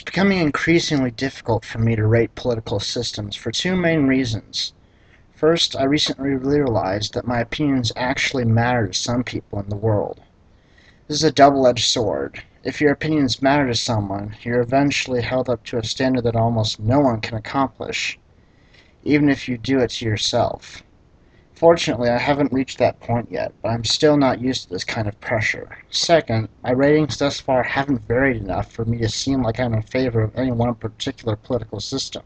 It's becoming increasingly difficult for me to rate political systems for two main reasons. First, I recently realized that my opinions actually matter to some people in the world. This is a double-edged sword. If your opinions matter to someone, you're eventually held up to a standard that almost no one can accomplish, even if you do it to yourself. Fortunately, I haven't reached that point yet, but I'm still not used to this kind of pressure. Second, my ratings thus far haven't varied enough for me to seem like I'm in favor of any one particular political system.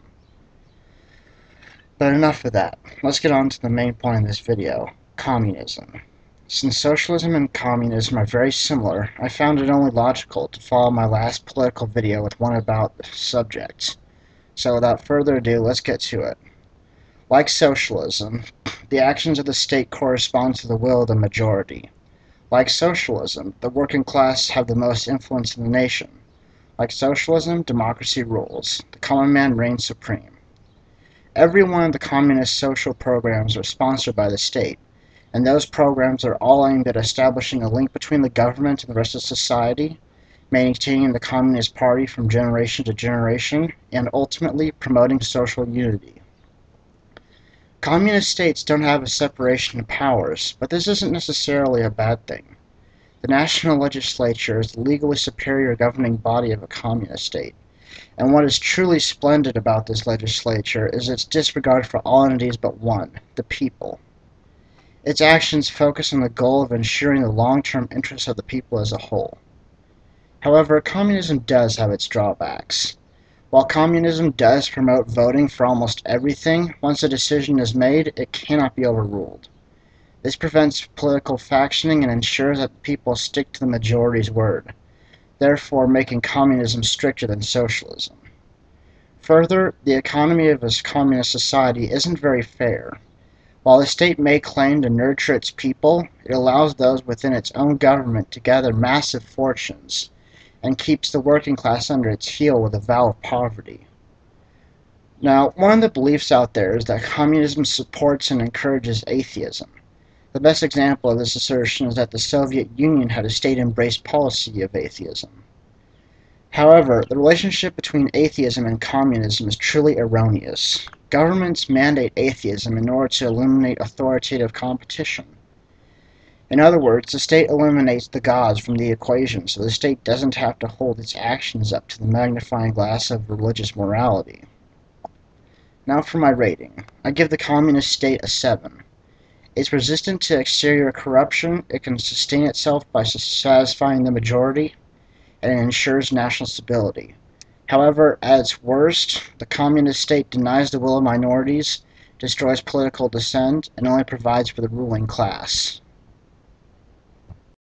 But enough of that. Let's get on to the main point of this video: communism. Since socialism and communism are very similar, I found it only logical to follow my last political video with one about the subject. So without further ado, let's get to it. Like socialism, the actions of the state correspond to the will of the majority. Like socialism, the working class have the most influence in the nation. Like socialism, democracy rules. The common man reigns supreme. Every one of the communist social programs are sponsored by the state, and those programs are all aimed at establishing a link between the government and the rest of society, maintaining the Communist Party from generation to generation, and ultimately promoting social unity. Communist states don't have a separation of powers, but this isn't necessarily a bad thing. The national legislature is the legally superior governing body of a communist state, and what is truly splendid about this legislature is its disregard for all entities but one, the people. Its actions focus on the goal of ensuring the long-term interests of the people as a whole. However, communism does have its drawbacks. While communism does promote voting for almost everything, once a decision is made, it cannot be overruled. This prevents political factioning and ensures that the people stick to the majority's word, therefore making communism stricter than socialism. Further, the economy of a communist society isn't very fair. While the state may claim to nurture its people, it allows those within its own government to gather massive fortunes, and keeps the working class under its heel with a vow of poverty. Now, one of the beliefs out there is that communism supports and encourages atheism. The best example of this assertion is that the Soviet Union had a state-embraced policy of atheism. However, the relationship between atheism and communism is truly erroneous. Governments mandate atheism in order to eliminate authoritative competition. In other words, the state eliminates the gods from the equation, so the state doesn't have to hold its actions up to the magnifying glass of religious morality. Now for my rating. I give the communist state a 7. It's resistant to exterior corruption, it can sustain itself by satisfying the majority, and it ensures national stability. However, at its worst, the communist state denies the will of minorities, destroys political dissent, and only provides for the ruling class.